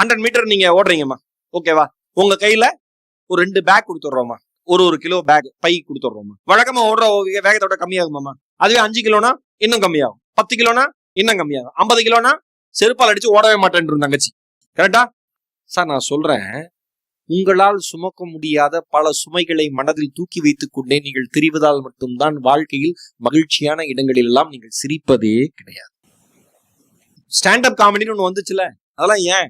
100 metre நீங்க ஓடுறீங்கம்மா, ஓகேவா? உங்க கையில ஒரு 2 பேக் கொடுத்துட்றோமா, ஒரு கிலோ பேக் பை கொடுத்துட்றோமா. வழக்கமா ஓடுற வேகத்தோட கம்மியாகுமாமா. அதுவே 5 கிலோனா இன்னும் கம்மியாகும், 10 கிலோனா இன்னும் கம்மியாகும், 50 கிலோனா செருப்பால் அடிச்சு ஓடவே மாட்டேன் தங்கச்சி. கரெக்டா சார்? நான் சொல்றேன், உங்களால் சுமக்க முடியாத பல சுமைகளை மனதில் தூக்கி வைத்துக் கொண்டே நீங்கள் தெரிவதால் மட்டும்தான் வாழ்க்கையில் மகிழ்ச்சியான இடங்களில் எல்லாம் நீங்கள் சிரிப்பதே கிடையாது. ஸ்டாண்டப் காமெடின்னு ஒண்ணு வந்துச்சுல, அதெல்லாம் ஏன்?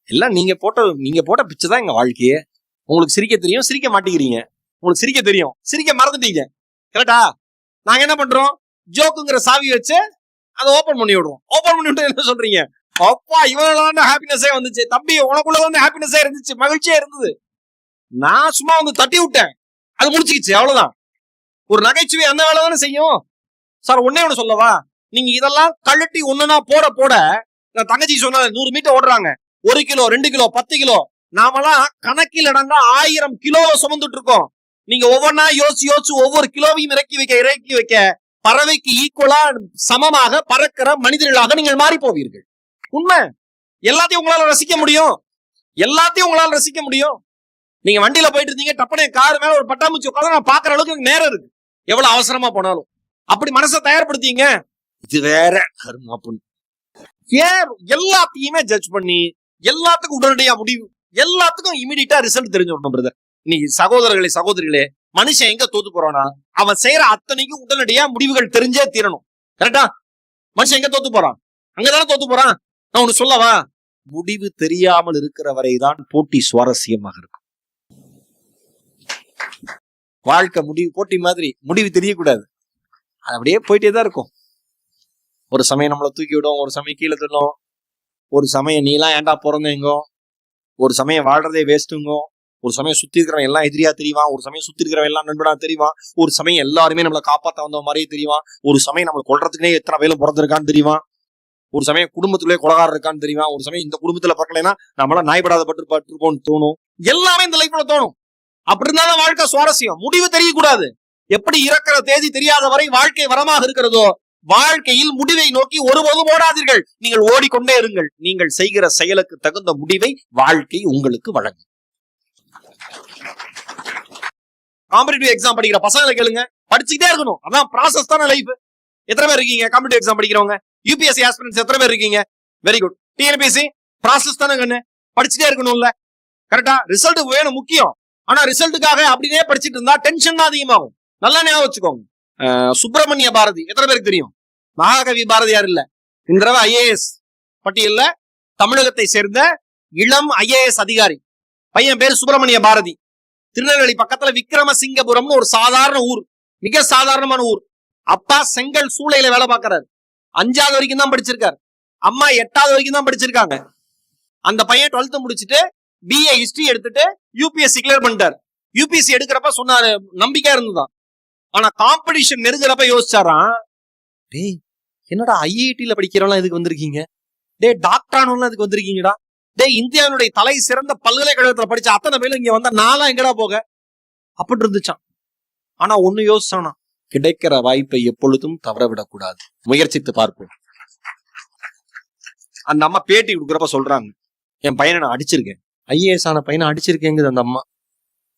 எல்லாம் நீங்க போட்ட பிச்சை தான் எங்க வாழ்க்கையே. உங்களுக்கு சிரிக்க தெரியும், சிரிக்க மாட்டேங்கிறீங்க. உங்களுக்கு சிரிக்க தெரியும், சிரிக்க மறந்துட்டீங்க. கரெக்டா? நாங்க என்ன பண்றோம், ஜோக்குங்கிற சாவி வச்சு அதை ஓபன் பண்ணி விடுறோம். ஓபன் பண்ணி விட்டு என்ன சொல்றீங்க, அப்பா இவனால ஹாப்பினஸே வந்துச்சு. தம்பி உனக்குள்ளதான் ஹாப்பினஸே இருந்துச்சு, மகிழ்ச்சியா இருந்தது. நான் சும்மா வந்து தட்டி விட்டேன், அது முடிச்சுக்கிச்சு, அவ்வளவுதான். ஒரு நகைச்சுவை அந்த வேலை தானே செய்யும். சார் ஒன்னே ஒண்ணு சொல்லவா, நீங்க இதெல்லாம் கழட்டி ஒண்ணுனா போட போட, நான் தங்கச்சி சொன்ன 100 மீட்டர் ஓடுறாங்க, 1 கிலோ 2 கிலோ 10 கிலோ, நாமெல்லாம் கணக்கில் இடங்க 1000 கிலோவை சுமந்துட்டு இருக்கோம். நீங்க ஒவ்வொன்னா யோசிச்சு ஒவ்வொரு கிலோவையும் இறக்கி வைக்க பறவைக்கு ஈக்குவலா சமமாக பறக்கிற மனிதர்களாக நீங்கள் மாறி போவீர்கள். உண்மை. எல்லாத்தையும் உங்களால ரசிக்க முடியும், எல்லாத்தையும் உங்களால ரசிக்க முடியும். நீங்க வண்டியில போயிட்டு இருந்தீங்க, டப்பனே கார் மேல ஒரு பட்டாம்பூச்சி உட்காந்து நான் பாக்குற அளவுக்கு எனக்கு நேரம் இருக்கு, எவ்வளவு அவசரமா போனாலும். அப்படி மனசை தயார்படுத்தீங்க. இது வேற கருமாப்புன்னு ஏன் எல்லாத்தையுமே ஜட்ஜ் பண்ணி எல்லாத்துக்கும் உடனடியா முடிவு, எல்லாத்துக்கும் இமீடியட்டா ரிசல்ட் தெரிஞ்சுடணும் பிரதர். இன்னைக்கு சகோதரிகளே, மனுஷன் எங்க தோத்து போறானா, அவன் செய்யற அத்தனைக்கும் உடனடியா முடிவுகள் தெரிஞ்சே தீரணும். கரெக்டா? மனுஷன் எங்க தோத்து போறான், அங்கதானே தோத்து போறான். நான் ஒண்ணு சொல்லவா, முடிவு தெரியாமல் இருக்கிற வரைதான் போட்டி சுவாரஸ்யமாக இருக்கும். வாழ்க்கை போட்டி மாதிரி, முடிவு தெரியக்கூடாது. அது அப்படியே போயிட்டே தான் இருக்கும். ஒரு சமயம் நம்மளை தூக்கி விடும், ஒரு சமயம் கீழே தள்ளும், ஒரு சமயம் நீலாம் ஏன்டா பிறந்தேங்கோ, ஒரு சமயம் வாழ்றதே வேஸ்ட்டுங்கோ, ஒரு சமயம் சுத்தி இருக்கிறவன் எல்லாம் எதிரியா தெரியுவான், ஒரு சமயம் சுத்தி இருக்கிறவன் எல்லாம் நண்பனா தெரியுவான், ஒரு சமயம் எல்லாருமே நம்மளை காப்பாத்த வந்த மாதிரியே தெரியுவான், ஒரு சமயம் நம்மளை கொல்றதுக்குனே எத்தனை வேலை பிறந்திருக்கான்னு தெரியுவான், ஒரு சமயம் குடும்பத்திலே கொலகாரம் இருக்கான்னு தெரியுமா, ஒரு சமயம் இந்த குடும்பத்துல பார்க்கலைன்னா நம்மளாம் நாய்படாத பட்டிருக்கோம்னு தோணும். எல்லாமே இந்த லைஃப்ல தோணும். அப்படி இருந்தாலும் வாழ்க்கை சுவாரஸ்யம். முடிவு தெரியக்கூடாது. எப்படி இறக்கிற தேதி தெரியாத வரை வாழ்க்கை வரமாக இருக்கிறதோ, வாழ்க்கையில் முடிவை நோக்கி ஒருபோதும் ஓடாதீர்கள். நீங்கள் ஓடிக்கொண்டே இருங்கள். நீங்கள் செய்கிற செயலுக்கு தகுந்த முடிவை வாழ்க்கை உங்களுக்கு வழங்கும். காம்படிட்டிவ் எக்ஸாம் படிக்கிற பசங்களை கேளுங்க, படிச்சுக்கிட்டே இருக்கணும். அதான் ப்ராசஸ் தானே லைஃப். எத்தனை பேர் இருக்கீங்க காம்படிட்டிவ் எக்ஸாம் படிக்கிறவங்க? யூபிஎஸ்சி ஆஸ்பிரன்ட்ஸ் எத்தனை பேர் இருக்கீங்க? Very good. டிஎன்பிஎஸ்சி ப்ராசஸ் தானே கண்ணு, படிச்சுட்டே இருக்கணும்ல. கரெக்டா? ரிசல்ட் வேணும், முக்கியம். ஆனா ரிசல்ட்டுக்காக அப்படியே படிச்சுட்டு இருந்தா டென்ஷன் தான் அதிகமாகும். நல்லா ஞாபகம் வச்சுக்கோங்க. சுப்பிரமணிய பாரதி எத்தனை பேருக்கு தெரியும்? மகாகவி பாரதியார் இல்ல, இந்த தடவை ஐஏஎஸ் பட்டியல்ல தமிழகத்தை சேர்ந்த இளம் ஐஏஎஸ் அதிகாரி. பையன் பேர் சுப்பிரமணிய பாரதி. திருநெல்வேலி பக்கத்துல விக்ரமசிங்கபுரம்னு ஒரு சாதாரண ஊர், மிக சாதாரணமான ஊர். அப்பா செங்கல் சூளையில வேலை பார்க்கறாரு. 5வது வரைக்கும் தான் படிச்சிருக்காரு. அம்மா 8வது வரைக்கும் தான் படிச்சிருக்காங்க. அந்த பையன் 12th முடிச்சுட்டு பிஏ ஹிஸ்டரி எடுத்துட்டு யூபிஎஸ்சி கிளியர் பண்ணிட்டார். யூபிஎஸ்சி எடுக்கிறப்ப சொன்னாரு, நம்பிக்கையா இருந்துதான். ஆனா காம்படிஷன் நெருங்குறப்ப யோசிச்சாராம், டேய் என்னடா ஐஐடியில படிக்கிறவங்க இதுக்கு வந்திருக்கீங்க, டே டாக்டரானவங்க இதுக்கு வந்திருக்கீங்கடா, டே இந்தியாவுடைய தலை சிறந்த பல்கலைக்கழகத்துல படிச்ச அத்தனை பேரும் இங்க வந்தா நாளா எங்கடா போக அப்படி இருந்துச்சான். ஆனா ஒண்ணு யோசிச்சானா, கிடைக்கிற வாய்ப்பை எப்பொழுதும் தவற விடக்கூடாது, முயற்சித்து பார்ப்போம். அந்த அம்மா பேட்டி கொடுக்குறப்ப சொல்றாங்க, என் பையனை நான் அடிச்சிருக்கேன், ஐஏஎஸ் ஆன பையனை அடிச்சிருக்கேங்குது அந்த அம்மா.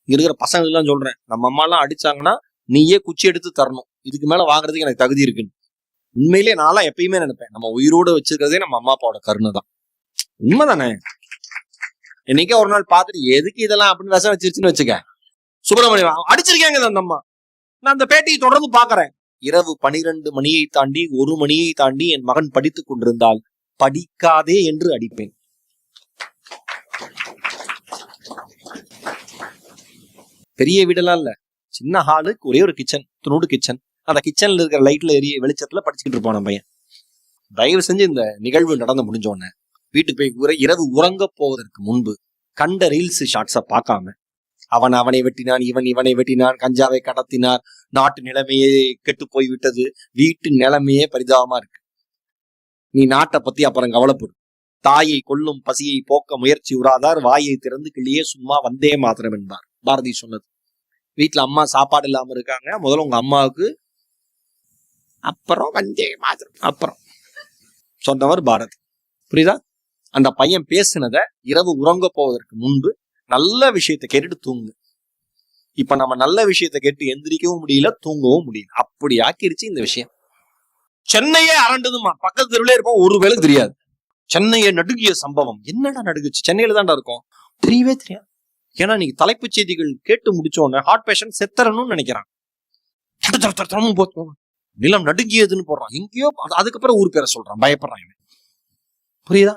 இங்க இருக்கிற பசங்க எல்லாம் சொல்றேன், நம்ம அம்மா எல்லாம் அடிச்சாங்கன்னா நீயே குச்சி எடுத்து தரணும், இதுக்கு மேல வாங்குறதுக்கு எனக்கு தகுதி இருக்குன்னு. உண்மையிலேயே நான்லாம் எப்பயுமே நினைப்பேன், நம்ம உயிரோடு வச்சிருக்கிறதே நம்ம அம்மா அப்பாவோட கருணை தான். உண்மைதானே? என்னைக்கே ஒரு நாள் பார்த்துட்டு எதுக்கு இதெல்லாம் அப்படின்னு விஷம் வச்சிருச்சுன்னு வச்சுக்க, சுப்பிரமணியம் அடிச்சிருக்கேங்க அந்த அம்மா. நான் அந்த பேட்டியை தொடர்ந்து பாக்குறேன். இரவு 12 மணியை தாண்டி 1 மணியை தாண்டி என் மகன் படித்துக் கொண்டிருந்தால் படிக்காதே என்று அடிப்பேன். பெரிய வீடெல்லாம் இல்ல, சின்ன ஹாலுக்கு ஒரே ஒரு கிச்சன், துணூடு கிச்சன். அந்த கிச்சன்ல இருக்கிற லைட்ல எரிய வெளிச்சத்துல படிச்சுக்கிட்டு இருப்பான் நம்ம பையன். தயவு செஞ்சு இந்த நிகழ்வு நடந்து முடிஞ்சோடனே வீட்டுக்கு போய் இரவு உறங்க போவதற்கு முன்பு கண்ட ரீல்ஸ் ஷார்ட்ஸை பார்க்காம, அவனை வெட்டினான், இவனை வெட்டினான், கஞ்சாவை கடத்தினார், நாட்டு நிலைமையே கெட்டு போய் விட்டது, வீட்டு நிலைமையே பரிதாபமா இருக்கு, நீ நாட்டை பத்தி அப்புறம் கவலைப்படு, தாயை கொல்லும் பசியை போக்க முயற்சி உறாதார், வாயை திறந்து கிளியே சும்மா வந்தே மாத்திரம் என்பார் பாரதி சொன்னது. வீட்டுல அம்மா சாப்பாடு இல்லாம இருக்காங்க, முதல்ல உங்க அம்மாவுக்கு, அப்புறம் வந்தே மாத்திரம், அப்புறம் சொன்னவர் பாரதி. புரியுதா? அந்த பையன் பேசுனத இரவு உறங்க போவதற்கு முன்பு நல்ல விஷயத்தை கேட்டுட்டு தூங்கு. இப்ப நம்ம நல்ல விஷயத்தை கேட்டு எந்திரிக்கவும் முடியல, தூங்கவும் முடியல. அப்படி ஆக்கிருச்சு இந்த விஷயம். சென்னையே அரண்டுதுமா, பக்கத்து தெருவிலே இருப்போம், ஒரு வேலை தெரியாது. சென்னையை நடுங்கிய சம்பவம். என்னடா நடுங்குச்சு? சென்னையில தான்டா இருக்கும், தெரியவே தெரியாது. ஏன்னா நீங்க தலைப்புச் செய்திகள் கேட்டு முடிச்சோன்னு ஹார்ட் பேஷண்ட் செத்தரணும்னு நினைக்கிறான். நிலம் நடுங்கியதுன்னு போடுறான் எங்கேயோ. அதுக்கப்புறம் ஊர் பேரை சொல்றான், பயப்படுறான். புரியுதா?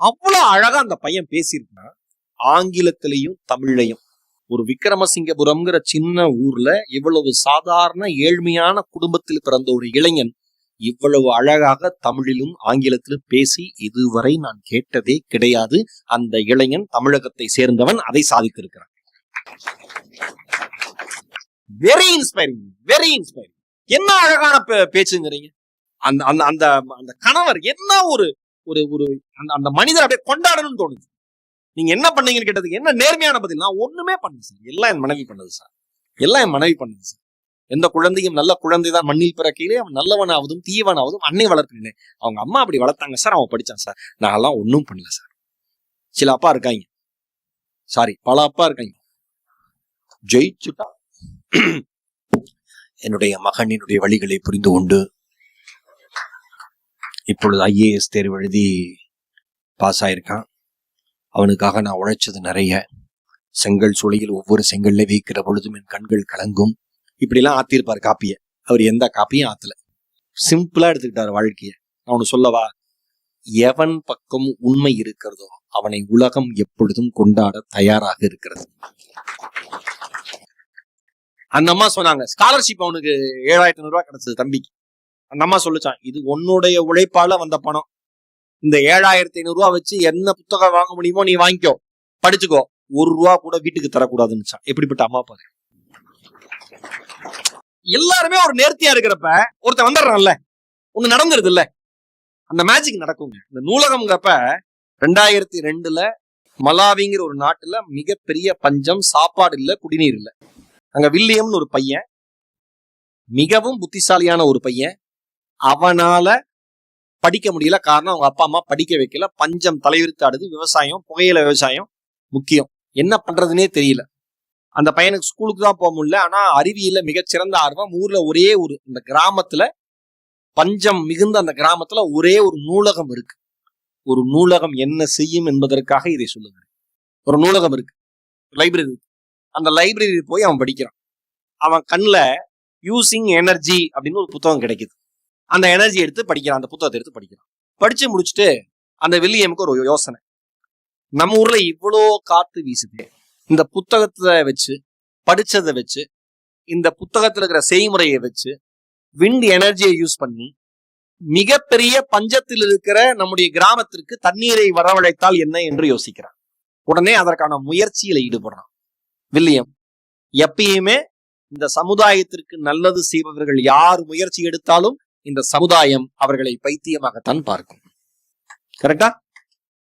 அவ்வளவு அழகா அந்த பையன் பேசியிருக்கான், ஆங்கிலத்திலையும் தமிழையும். ஒரு விக்ரமசிங்கபுரம்ங்கிற சின்ன ஊர்ல இவ்வளவு சாதாரண ஏழ்மையான குடும்பத்தில் பிறந்த ஒரு இளைஞன் இவ்வளவு அழகாக தமிழிலும் ஆங்கிலத்திலும் பேசி இதுவரை நான் கேட்டதே கிடையாது. அந்த இளைஞன் தமிழகத்தை சேர்ந்தவன், அதை சாதித்திருக்கிறான். Very inspiring, very inspiring. என்ன அழகான பேச்சுங்கிறீங்க. அந்த அந்த அந்த அந்த கணவர் என்ன ஒரு ஒரு ஒரு அந்த மனிதர் அப்படியே கொண்டாடணும்னு தோணுது. நீங்க என்ன பண்ணீங்கன்னு கேட்டதுக்கு என்ன நேர்மையான பதில்? நான் ஒண்ணுமே பண்ணல சார், எல்லாம் என் மனைவி பண்ணது சார், எல்லாம் என் மனைவி பண்ணது சார். எந்த குழந்தையும் நல்ல குழந்தைதான் மண்ணில் பிறக்கையிலே அவன் நல்லவனாவதும் தீயவனாவதும் அன்னை வளர்க்கிறேன். அவங்க அம்மா அப்படி வளர்த்தாங்க சார், அவன் படிச்சான் சார், நான் எல்லாம் ஒன்றும் பண்ணல சார். சில அப்பா இருக்காங்க, சாரி பல அப்பா இருக்காங்க, ஜெயிச்சுட்டா என்னுடைய மகனினுடைய வழிகளை புரிந்து கொண்டு இப்பொழுது IAS தேர்வு எழுதி பாஸ் ஆயிருக்கான். அவனுக்காக நான் உழைச்சது நிறைய. செங்கல் சூளையில் ஒவ்வொரு செங்கல்ல வைக்கிற பொழுதும் என் கண்கள் கலங்கும். இப்படிலாம் ஆத்திருப்பார் காப்பிய. அவர் எந்த காப்பியும் ஆத்தல, சிம்பிளா எடுத்துக்கிட்டாரு வாழ்க்கைய. அவனு சொல்லவா, எவன் பக்கம் உண்மை இருக்கிறதோ அவனை உலகம் எப்பொழுதும் கொண்டாட தயாராக இருக்கிறது. அந்த அம்மா சொன்னாங்க, ஸ்காலர்ஷிப் அவனுக்கு 7,500 ரூபாய் கிடைச்சது தம்பிக்கு. அந்த அம்மா சொல்லிச்சான், இது உன்னுடைய உழைப்பால வந்த பணம். இந்த 7,500 ரூபாய் வச்சு என்ன புத்தகம் வாங்க முடியுமோ நீ வாங்கிக்கோ, படிச்சுக்கோ, 1 ரூபா கூட வீட்டுக்கு தரக்கூடாதுன்னு. எப்படிப்பட்ட அம்மா பாரு. எல்லாருமே ஒரு நேர்த்தியா இருக்கிறப்ப ஒருத்தன் வந்துடுறான்ல, ஒண்ணு நடந்துருது இல்ல, அந்த மேஜிக் நடக்குங்க. இந்த நூலகம்ங்கிறப்ப 2002 மலாவிங்கிற ஒரு நாட்டுல மிகப்பெரிய பஞ்சம், சாப்பாடு இல்ல, குடிநீர் இல்ல. அங்க வில்லியம்னு ஒரு பையன், மிகவும் புத்திசாலியான ஒரு பையன், அவனால படிக்க முடியல. காரணம் அவங்க அப்பா அம்மா படிக்க வைக்கல. பஞ்சம் தலைவிரித்து ஆடுது. விவசாயம், புகையில விவசாயம் முக்கியம். என்ன பண்றதுன்னே தெரியல. அந்த பையனுக்கு ஸ்கூலுக்கு தான் போக முடியல. ஆனா அறிவியல மிகச்சிறந்த ஆர்வம். ஊர்ல ஒரே ஒரு, இந்த கிராமத்துல பஞ்சம் மிகுந்த அந்த கிராமத்துல ஒரே ஒரு நூலகம் இருக்கு. ஒரு நூலகம் என்ன செய்யும் என்பதற்காக இதை சொல்லுங்க. ஒரு நூலகம் இருக்கு, லைப்ரரி. அந்த லைப்ரரி போய் அவன் படிக்கிறான். அவன் கண்ணுல யூசிங் எனர்ஜி அப்படின்னு ஒரு புத்தகம் கிடைக்குது. அந்த எனர்ஜி எடுத்து படிக்கிறான், அந்த புத்தகத்தை எடுத்து படிக்கிறான். படிச்சு முடிச்சுட்டு அந்த வில்லியமுக்கு ஒரு யோசனை, நம்ம ஊர்ல இவ்வளோ காத்து வீசுது, இந்த புத்தகத்தை வச்சு, படிச்சதை வச்சு, இந்த புத்தகத்துல இருக்கிற செய்முறையை வச்சு விண்ட் எனர்ஜியை யூஸ் பண்ணி மிகப்பெரிய பஞ்சத்தில் இருக்கிற நம்முடைய கிராமத்திற்கு தண்ணீரை வரவழைத்தால் என்ன என்று யோசிக்கிறான். உடனே அதற்கான முயற்சியில ஈடுபடுறான் வில்லியம். எப்பயுமே இந்த சமுதாயத்திற்கு நல்லது செய்பவர்கள் யார் முயற்சி எடுத்தாலும் இந்த சமுதாயம் அவர்களை பைத்தியமாகத்தான் பார்க்கும். கரெக்டா?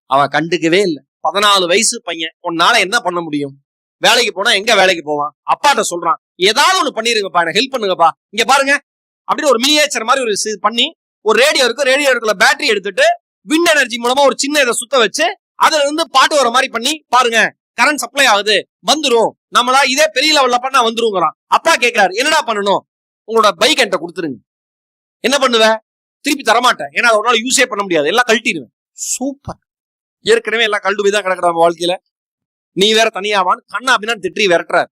அவன் கண்டுக்கவே இல்லை. 14 வயசு பையன், உன்னால என்ன பண்ண முடியும்? வேலைக்கு போனா எங்க வேலைக்கு போவான்? அப்பாட்ட சொல்றான், ஏதாவது ஒண்ணு பண்ணிருங்கப்பா, எனக்கு ஹெல்ப் பண்ணுங்கப்பா, இங்க பாருங்க அப்படின்னு ஒரு மினியேச்சர் மாதிரி ஒரு பண்ணி, ஒரு ரேடியோ இருக்கு, ரேடியோ இருக்குள்ள பேட்டரி எடுத்துட்டு விண்ட் எனர்ஜி மூலமா ஒரு சின்ன இதை சுத்த வச்சு அதுல இருந்து பாட்டு வர மாதிரி பண்ணி பாருங்க, கரண்ட் சப்ளை ஆகுது, வந்துரும், நம்மளா இதே பெரிய லெவல்ல பண்ணா வந்துருங்கிறான். அப்பா கேட்கிறாரு, என்னடா பண்ணணும்? உங்களோட பைக் என்கிட்ட கொடுத்துருங்க. என்ன பண்ணுவ? திருப்பி தரமாட்டேன், ஏன்னா ஒரு நாள் யூஸே பண்ண முடியாது, எல்லாம் கழட்டிடுவேன். சூப்பர். ஏற்கனவே எல்லாம் கழட்டு போய் தான் கிடக்குற வாழ்க்கையில, நீ வேற தனியாவான் கண்ணா அப்படின்னா திட்டி விரட்டுறார்.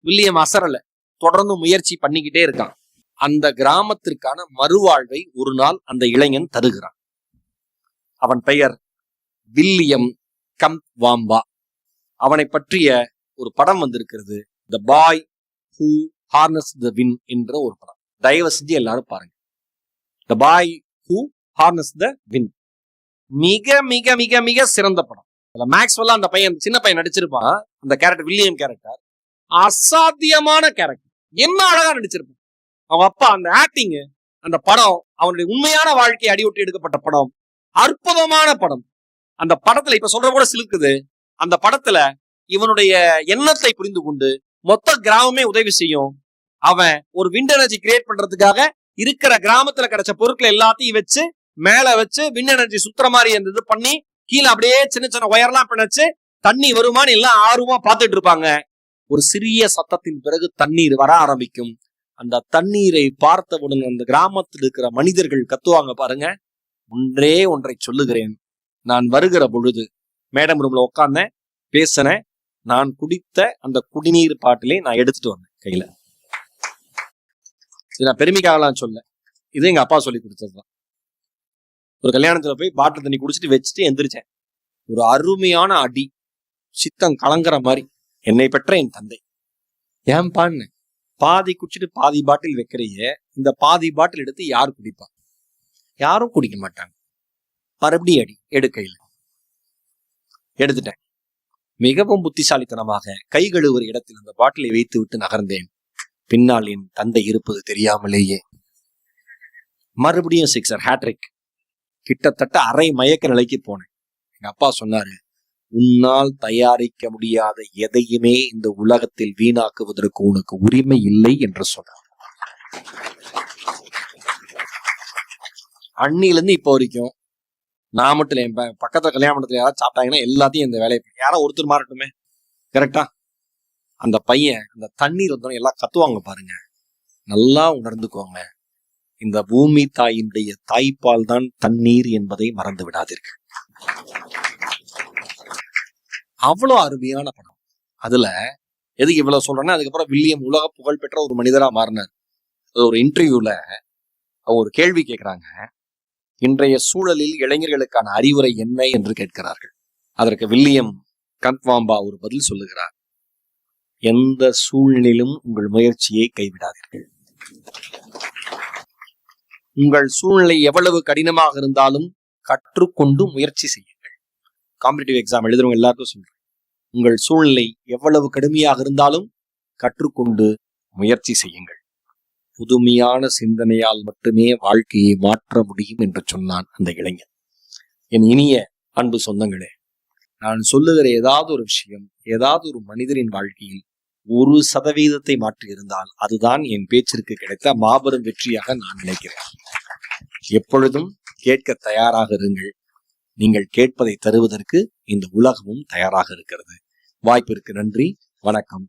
வில்லியம் அசரல, தொடர்ந்து முயற்சி பண்ணிக்கிட்டே இருக்கான். அந்த கிராமத்திற்கான மறுவாழ்வை ஒரு நாள் அந்த இளைஞன் தருகிறான். அவன் பெயர் வில்லியம் கம்வாம்பா. அவனை பற்றிய ஒரு படம் வந்திருக்கிறது, the boy who harness the wind என்ற ஒரு படம். தயவு செஞ்சு எல்லாரும் பாருங்க, the boy who harness the wind. மிக மிக மிக மிக சிறந்த படம். மேக்ஸ்வெல்லா அந்த பையன், சின்ன பையன் நடிச்சிருப்பான். அந்த கேரக்டர், வில்லியம் கேரக்டர் அசாத்தியமான கேரக்டர். என்ன அழகா நடிச்சிருப்பான். அவங்க அப்பா, அந்த ஆக்டிங், அந்த படம், அவனுடைய உண்மையான வாழ்க்கையை அடியொட்டி எடுக்கப்பட்ட படம். அற்புதமான படம். அந்த படத்துல இப்ப சொல்ற கூட சிலுக்குது. அந்த படத்துல இவனுடைய எண்ணத்தை புரிந்து கொண்டு மொத்த கிராமமே உதவி செய்யும். அவன் ஒரு விண்ட் எனர்ஜி கிரியேட் பண்றதுக்காக இருக்கிற கிராமத்துல கிடைச்ச பொருட்களை எல்லாத்தையும் வச்சு மேல வச்சு விண்ட் எனர்ஜி சுத்துற மாதிரி இருந்தது பண்ணி கீழே அப்படியே சின்ன சின்ன ஒயர்லாம் பிணைச்சு தண்ணி வருமானு எல்லாம் ஆர்வமா பார்த்துட்டு இருப்பாங்க. ஒரு சிறிய சத்தத்தின் பிறகு தண்ணீர் வர ஆரம்பிக்கும். அந்த தண்ணீரை பார்த்தவுடன் அந்த கிராமத்தில் இருக்கிற மனிதர்கள் கத்துவாங்க பாருங்க. ஒன்றை சொல்லுகிறேன், நான் வருகிற பொழுது மேடம் ரூம்ல உட்கார்ந்தேன், பேசினேன், நான் குடித்த அந்த குடிநீர் பாட்டிலே நான் எடுத்துட்டு வந்தேன் கையில. இது நான் பெருமைக்காகலாம் சொல்ல, இது எங்க அப்பா சொல்லி கொடுத்ததுதான். ஒரு கல்யாணத்துல போய் பாட்டில் தண்ணி குடிச்சிட்டு வச்சுட்டு எந்திரிச்சேன். ஒரு அருமையான அடி, சித்தம் கலங்குற மாதிரி, என்னை பெற்ற என் தந்தை. ஏன்பான்னு, பாதி குடிச்சிட்டு பாதி பாட்டில் வைக்கிறைய, இந்த பாதி பாட்டில் எடுத்து யார் குடிப்பா? யாரும் குடிக்க மாட்டாங்க. மறுபடியும் அடி, எடுக்கையில் எடுத்துட்டேன். மிகவும் புத்திசாலித்தனமாக கை கழுவுற இடத்தில் அந்த பாட்டிலை வைத்து விட்டு நகர்ந்தேன். பின்னால் என் தந்தை இருப்பது தெரியாமலேயே மறுபடியும் சிக்ஸர், ஹேட்ரிக். கிட்டத்தட்ட அரை மயக்க நிலைக்கு போனேன். எங்க அப்பா சொன்னாரு, உன்னால் தயாரிக்க முடியாத எதையுமே இந்த உலகத்தில் வீணாக்குவதற்கு உனக்கு உரிமை இல்லை என்று சொன்னார். அன்னில இருந்து இப்போ வரைக்கும் நான் மட்டும் இல்லை, என் பக்கத்துல கல்யாண மண்டபத்துல யாராவது சாப்பிட்டாங்கன்னா எல்லாத்தையும் இந்த வேலையை யாரோ ஒருத்தர் மாறட்டுமே. கரெக்டா? அந்த பையன் அந்த தண்ணீர் வந்தோம் எல்லாம் கத்துவாங்க பாருங்க. நல்லா உணர்ந்துக்குவாங்க, இந்த பூமி தாயினுடைய தாய்ப்பால் தான் தண்ணீர் என்பதை மறந்து விடாதீர்கள். அவ்வளவு அருமையான படம். அதுல எதுக்கு இவ்வளவு சொல்றேன்னா, அதுக்கப்புறம் வில்லியம் உலக புகழ் பெற்ற ஒரு மனிதரா மாறினார். ஒரு இன்டர்வியூல அவங்க ஒரு கேள்வி கேட்கிறாங்க, இன்றைய சூழலில் இளைஞர்களுக்கான அறிவுரை என்ன என்று கேட்கிறார்கள். அதற்கு வில்லியம் கன்வாம்பா ஒரு பதில் சொல்லுகிறார், எந்த சூழ்நிலையிலும் உங்கள் முயற்சியை கைவிடாதீர்கள். உங்கள் சூழ்நிலை எவ்வளவு கடினமாக இருந்தாலும் கற்றுக்கொண்டு முயற்சி செய்யுங்கள். காம்படிட்டிவ் எக்ஸாம் எழுதுறவங்க எல்லாருக்கும் சொல்றேன், உங்கள் சூழ்நிலை எவ்வளவு கடுமையாக இருந்தாலும் கற்றுக்கொண்டு முயற்சி செய்யுங்கள். புதுமையான சிந்தனையால் மட்டுமே வாழ்க்கையை மாற்ற முடியும் என்று சொன்னான் அந்த இளைஞன். என் இனிய அன்பு சொந்தங்களே, நான் சொல்லுகிற ஏதாவது ஒரு விஷயம் ஏதாவது ஒரு மனிதரின் வாழ்க்கையில் 1% மாற்றி இருந்தால் அதுதான் என் பேச்சிற்கு கிடைத்த மாபெரும் வெற்றியாக நான் நினைக்கிறேன். எப்பொழுதும் கேட்க தயாராக இருங்கள். நீங்கள் கேட்பதை தருவதற்கு இந்த உலகமும் தயாராக இருக்கிறது. வாய்ப்பிற்கு நன்றி. வணக்கம்.